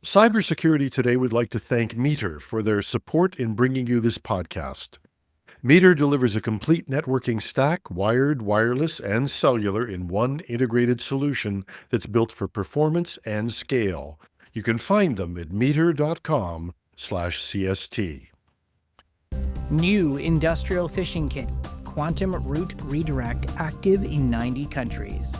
Cybersecurity Today would like to thank Meter for their support in bringing you this podcast. Meter delivers a complete networking stack, wired, wireless, and cellular in one integrated solution that's built for performance and scale. You can find them at meter.com/CST. New industrial phishing kit, quantum root redirect active in 90 countries.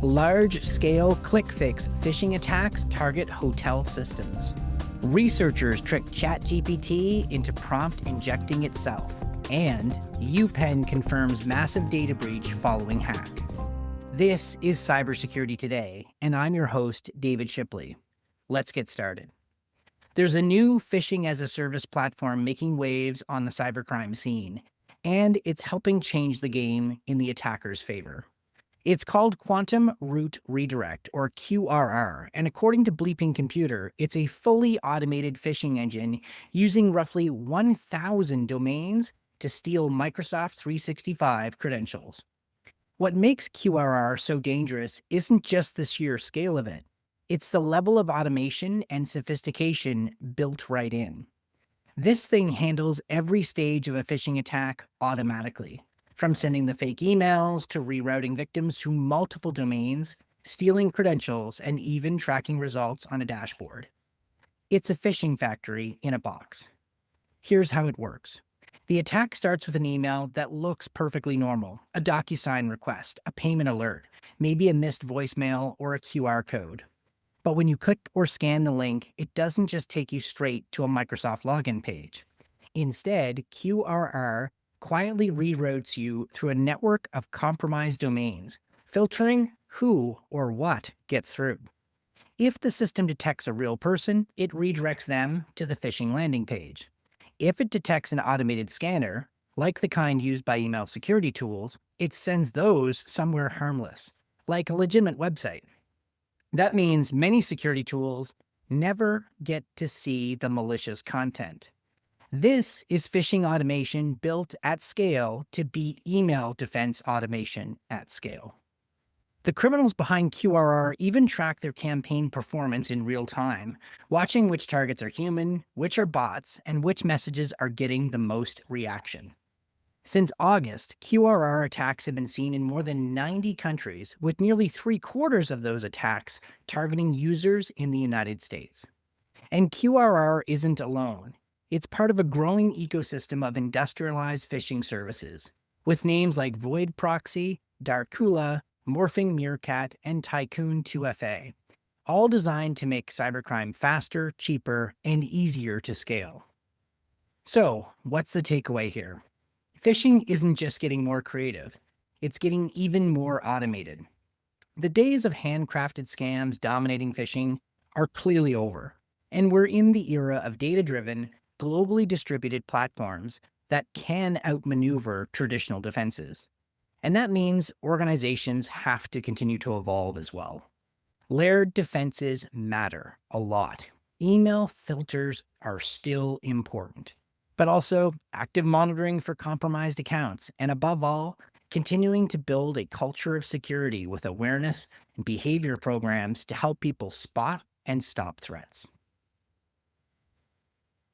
Large-scale click-fix phishing attacks target hotel systems. Researchers trick ChatGPT into prompt injecting itself. And UPenn confirms massive data breach following hack. This is Cybersecurity Today, and I'm your host, David Shipley. Let's get started. There's a new phishing-as-a-service platform making waves on the cybercrime scene, and it's helping change the game in the attacker's favor. It's called Quantum Root Redirect, or QRR, and according to Bleeping Computer, it's a fully automated phishing engine using roughly 1,000 domains to steal Microsoft 365 credentials. What makes QRR so dangerous isn't just the sheer scale of it. It's the level of automation and sophistication built right in. This thing handles every stage of a phishing attack automatically, from sending the fake emails to rerouting victims to multiple domains, stealing credentials, and even tracking results on a dashboard. It's a phishing factory in a box. Here's how it works. The attack starts with an email that looks perfectly normal, a DocuSign request, a payment alert, maybe a missed voicemail or a QR code. But when you click or scan the link, it doesn't just take you straight to a Microsoft login page. Instead, QRR quietly reroutes you through a network of compromised domains, filtering who or what gets through. If the system detects a real person, it redirects them to the phishing landing page. If it detects an automated scanner, like the kind used by email security tools, it sends those somewhere harmless, like a legitimate website. That means many security tools never get to see the malicious content. This is phishing automation built at scale to beat email defense automation at scale. The criminals behind QRR even track their campaign performance in real time, watching which targets are human, which are bots, and which messages are getting the most reaction. Since August, QRR attacks have been seen in more than 90 countries, with nearly 3/4 of those attacks targeting users in the United States. And QRR isn't alone. It's part of a growing ecosystem of industrialized phishing services, with names like Void Proxy, Darkula, Morphing Meerkat, and Tycoon 2FA, all designed to make cybercrime faster, cheaper, and easier to scale. So, what's the takeaway here? Phishing isn't just getting more creative, it's getting even more automated. The days of handcrafted scams dominating phishing are clearly over, and we're in the era of data-driven, globally distributed platforms that can outmaneuver traditional defenses. And that means organizations have to continue to evolve as well. Layered defenses matter a lot. Email filters are still important, but also active monitoring for compromised accounts, and above all, continuing to build a culture of security with awareness and behavior programs to help people spot and stop threats.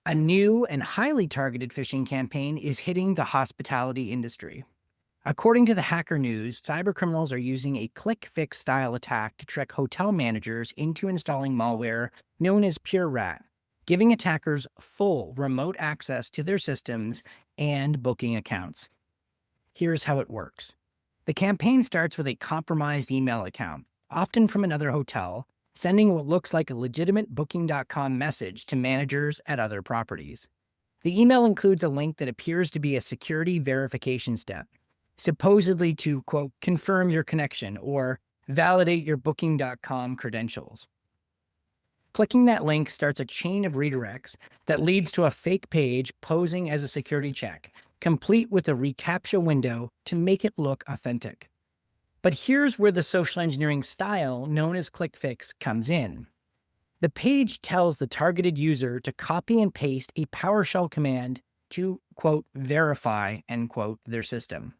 A new and highly targeted phishing campaign is hitting the hospitality industry. According to the Hacker News, cybercriminals are using a click-fix style attack to trick hotel managers into installing malware known as Pure Rat, giving attackers full remote access to their systems and booking accounts. Here's how it works. The campaign starts with a compromised email account, often from another hotel, sending what looks like a legitimate Booking.com message to managers at other properties. The email includes a link that appears to be a security verification step, supposedly to, quote, confirm your connection or validate your Booking.com credentials. Clicking that link starts a chain of redirects that leads to a fake page posing as a security check, complete with a reCAPTCHA window to make it look authentic. But here's where the social engineering style known as click-fix comes in. The page tells the targeted user to copy and paste a PowerShell command to, quote, verify, end quote, their system.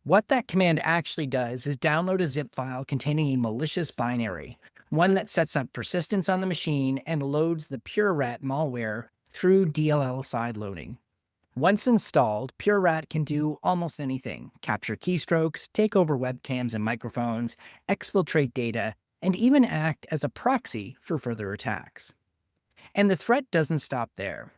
What that command actually does is download a zip file containing a malicious binary, one that sets up persistence on the machine and loads the PureRat malware through DLL side loading. Once installed, PureRat can do almost anything: capture keystrokes, take over webcams and microphones, exfiltrate data, and even act as a proxy for further attacks. And the threat doesn't stop there.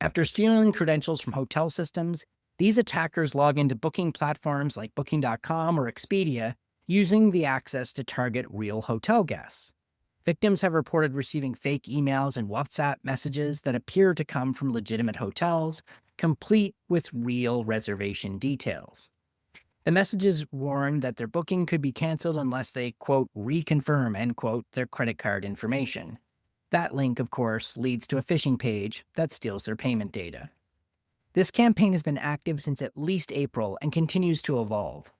After stealing credentials from hotel systems, these attackers log into booking platforms like Booking.com or Expedia, using the access to target real hotel guests. Victims have reported receiving fake emails and WhatsApp messages that appear to come from legitimate hotels, complete with real reservation details. The messages warn that their booking could be canceled unless they, quote, reconfirm, end quote, their credit card information. That link, of course, leads to a phishing page that steals their payment data. This campaign has been active since at least April and continues to evolve.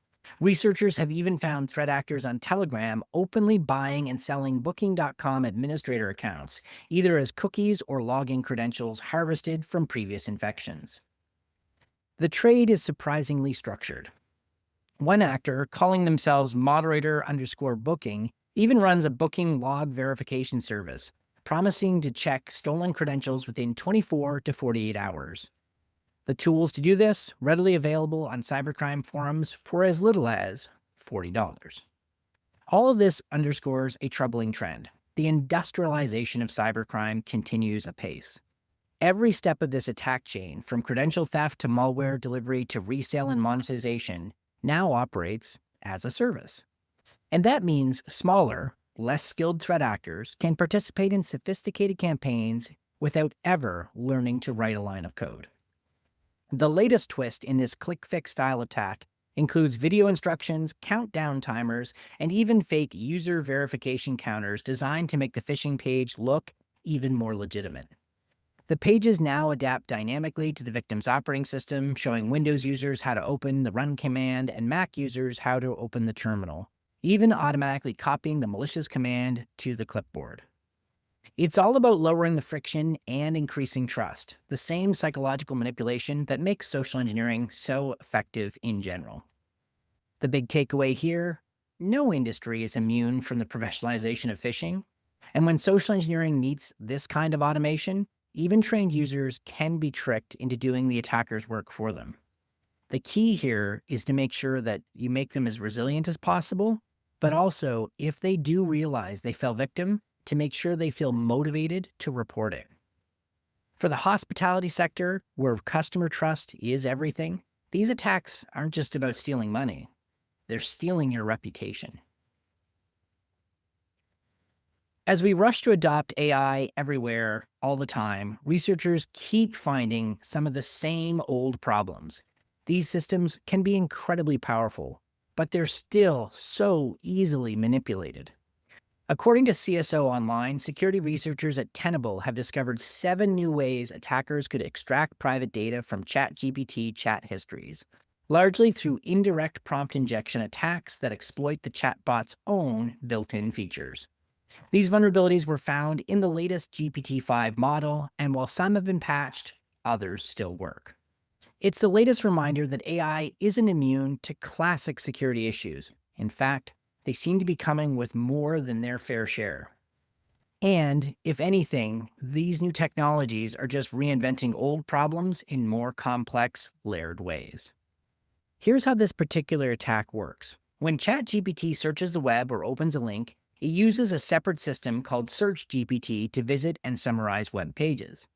Researchers have even found threat actors on Telegram openly buying and selling Booking.com administrator accounts, either as cookies or login credentials harvested from previous infections. The trade is surprisingly structured. One actor, calling themselves moderator_booking, even runs a booking log verification service, promising to check stolen credentials within 24 to 48 hours. The tools to do this, readily available on cybercrime forums for as little as $40. All of this underscores a troubling trend. The industrialization of cybercrime continues apace. Every step of this attack chain, from credential theft to malware delivery to resale and monetization, now operates as a service. And that means smaller, less skilled threat actors can participate in sophisticated campaigns without ever learning to write a line of code. The latest twist in this click-fix style attack includes video instructions, countdown timers, and even fake user verification counters designed to make the phishing page look even more legitimate. The pages now adapt dynamically to the victim's operating system, showing Windows users how to open the run command and Mac users how to open the terminal, even automatically copying the malicious command to the clipboard. It's all about lowering the friction and increasing trust, the same psychological manipulation that makes social engineering so effective in general. The big takeaway here: no industry is immune from the professionalization of phishing, and when social engineering meets this kind of automation, even trained users can be tricked into doing the attacker's work for them. The key here is to make sure that you make them as resilient as possible, but also, if they do realize they fell victim, to make sure they feel motivated to report it. For the hospitality sector, where customer trust is everything, these attacks aren't just about stealing money. They're stealing your reputation. As we rush to adopt AI everywhere, all the time, researchers keep finding some of the same old problems. These systems can be incredibly powerful, but they're still so easily manipulated. According to CSO Online, security researchers at Tenable have discovered 7 new ways attackers could extract private data from ChatGPT chat histories, largely through indirect prompt injection attacks that exploit the chatbot's own built-in features. These vulnerabilities were found in the latest GPT-5 model, and while some have been patched, others still work. It's the latest reminder that AI isn't immune to classic security issues. In fact, they seem to be coming with more than their fair share. And, if anything, these new technologies are just reinventing old problems in more complex, layered ways. Here's how this particular attack works. When ChatGPT searches the web or opens a link, it uses a separate system called SearchGPT to visit and summarize web pages.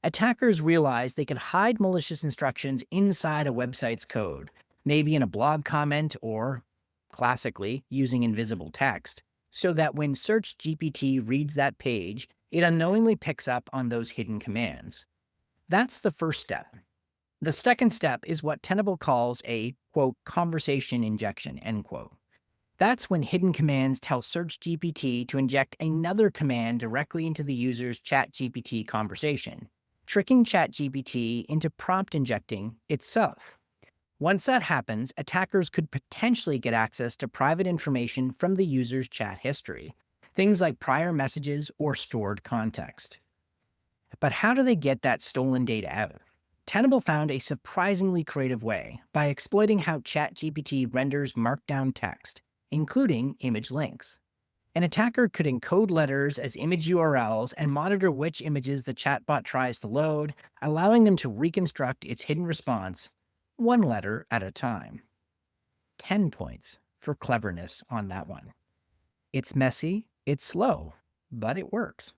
Attackers realize they could hide malicious instructions inside a website's code, maybe in a blog comment or, classically, using invisible text, so that when SearchGPT reads that page, it unknowingly picks up on those hidden commands. That's the first step. The second step is what Tenable calls a, quote, conversation injection, end quote. That's when hidden commands tell SearchGPT to inject another command directly into the user's ChatGPT conversation, tricking ChatGPT into prompt injecting itself. Once that happens, attackers could potentially get access to private information from the user's chat history, things like prior messages or stored context. But how do they get that stolen data out? Tenable found a surprisingly creative way by exploiting how ChatGPT renders markdown text, including image links. An attacker could encode letters as image URLs and monitor which images the chatbot tries to load, allowing them to reconstruct its hidden response one letter at a time. 10 points for cleverness on that one. It's messy, it's slow, but it works.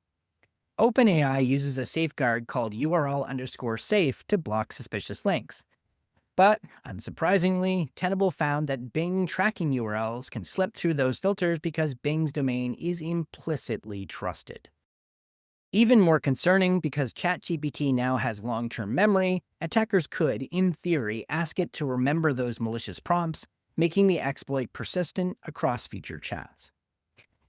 OpenAI uses a safeguard called URL_safe to block suspicious links. But, unsurprisingly, Tenable found that Bing tracking URLs can slip through those filters because Bing's domain is implicitly trusted. Even more concerning, because ChatGPT now has long-term memory, attackers could, in theory, ask it to remember those malicious prompts, making the exploit persistent across future chats.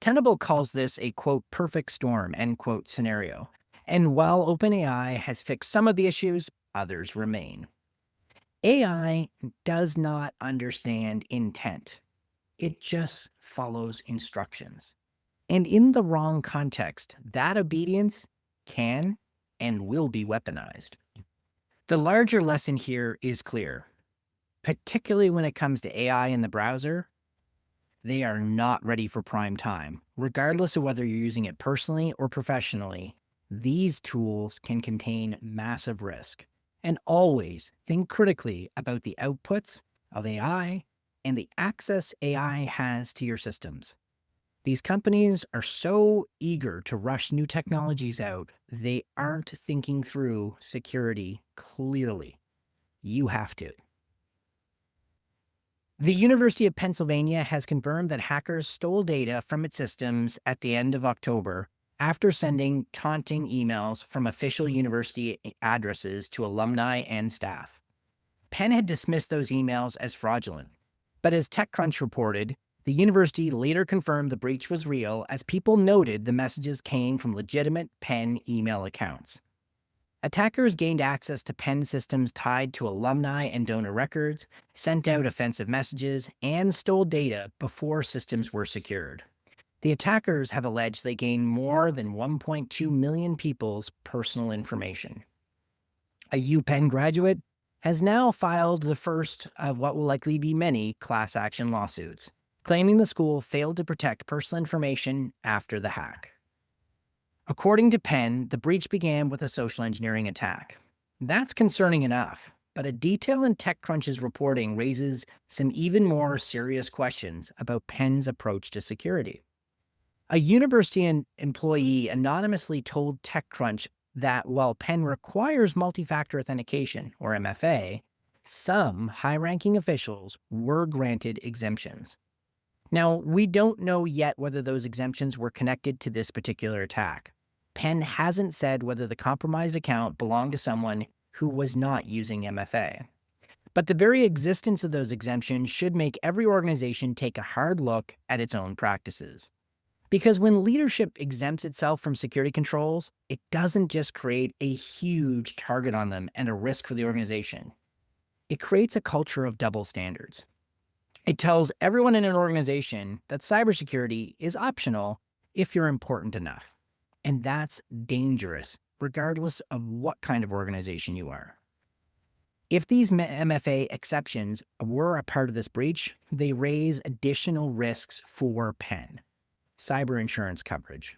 Tenable calls this a, quote, perfect storm, end quote, scenario. And while OpenAI has fixed some of the issues, others remain. AI does not understand intent. It just follows instructions. And in the wrong context, that obedience can and will be weaponized. The larger lesson here is clear. Particularly when it comes to AI in the browser, they are not ready for prime time. Regardless of whether you're using it personally or professionally, these tools can contain massive risk. And always think critically about the outputs of AI and the access AI has to your systems. These companies are so eager to rush new technologies out, they aren't thinking through security clearly. You have to. The University of Pennsylvania has confirmed that hackers stole data from its systems at the end of October after sending taunting emails from official university addresses to alumni and staff. Penn had dismissed those emails as fraudulent, but as TechCrunch reported, the university later confirmed the breach was real as people noted the messages came from legitimate Penn email accounts. Attackers gained access to Penn systems tied to alumni and donor records, sent out offensive messages, and stole data before systems were secured. The attackers have alleged they gained more than 1.2 million people's personal information. A UPenn graduate has now filed the first of what will likely be many class action lawsuits, claiming the school failed to protect personal information after the hack. According to Penn, the breach began with a social engineering attack. That's concerning enough, but a detail in TechCrunch's reporting raises some even more serious questions about Penn's approach to security. A university employee anonymously told TechCrunch that while Penn requires multi-factor authentication, or MFA, some high-ranking officials were granted exemptions. Now, we don't know yet whether those exemptions were connected to this particular attack. Penn hasn't said whether the compromised account belonged to someone who was not using MFA. But the very existence of those exemptions should make every organization take a hard look at its own practices. Because when leadership exempts itself from security controls, it doesn't just create a huge target on them and a risk for the organization. It creates a culture of double standards. It tells everyone in an organization that cybersecurity is optional if you're important enough. And that's dangerous, regardless of what kind of organization you are. If these MFA exceptions were a part of this breach, they raise additional risks for Penn. Cyber insurance coverage.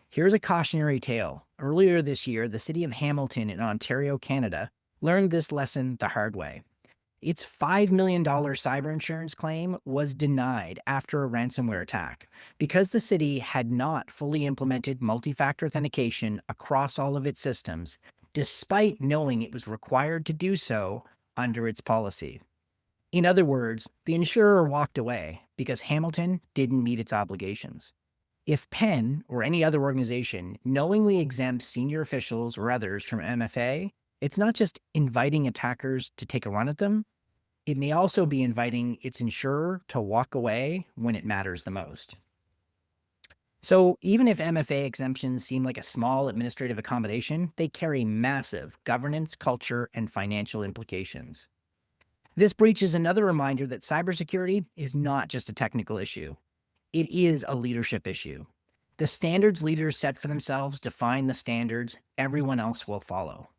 Here's a cautionary tale. Earlier this year, the city of Hamilton in Ontario, Canada, learned this lesson the hard way. Its $5 million cyber insurance claim was denied after a ransomware attack because the city had not fully implemented multi-factor authentication across all of its systems, despite knowing it was required to do so under its policy. In other words, the insurer walked away because Hamilton didn't meet its obligations. If Penn or any other organization knowingly exempts senior officials or others from MFA, it's not just inviting attackers to take a run at them, it may also be inviting its insurer to walk away when it matters the most. So even if MFA exemptions seem like a small administrative accommodation, they carry massive governance, culture, and financial implications. This breach is another reminder that cybersecurity is not just a technical issue. It is a leadership issue. The standards leaders set for themselves define the standards everyone else will follow.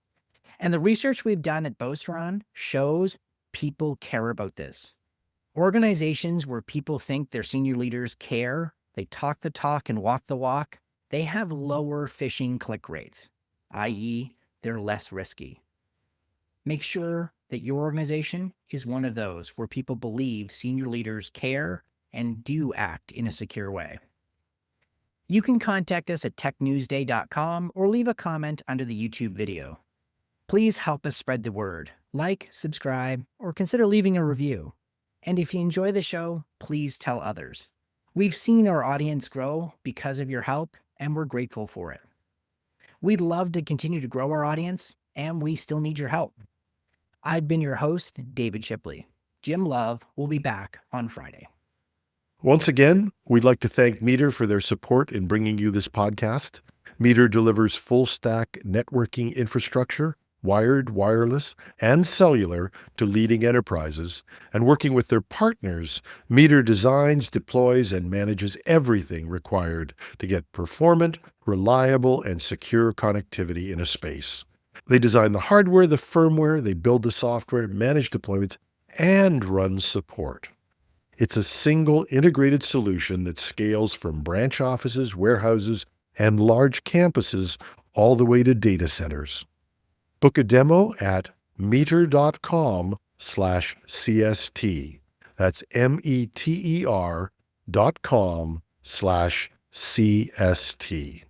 And the research we've done at Beauceron shows people care about this. Organizations where people think their senior leaders care they talk the talk and walk the walk, they have lower phishing click rates, i.e., they're less risky. Make sure that your organization is one of those where people believe senior leaders care and do act in a secure way. You can contact us at technewsday.com or leave a comment under the YouTube video. Please help us spread the word. Like, subscribe, or consider leaving a review. And if you enjoy the show, please tell others. We've seen our audience grow because of your help, and we're grateful for it. We'd love to continue to grow our audience, and we still need your help. I've been your host, David Shipley. Jim Love will be back on Friday. Once again, we'd like to thank Meter for their support in bringing you this podcast. Meter delivers full-stack networking infrastructure, wired, wireless, and cellular to leading enterprises. And working with their partners, Meter designs, deploys, and manages everything required to get performant, reliable, and secure connectivity in a space. They design the hardware, the firmware, they build the software, manage deployments, and run support. It's a single integrated solution that scales from branch offices, warehouses, and large campuses all the way to data centers. Book a demo at meter.com/CST. That's METER.com/CST.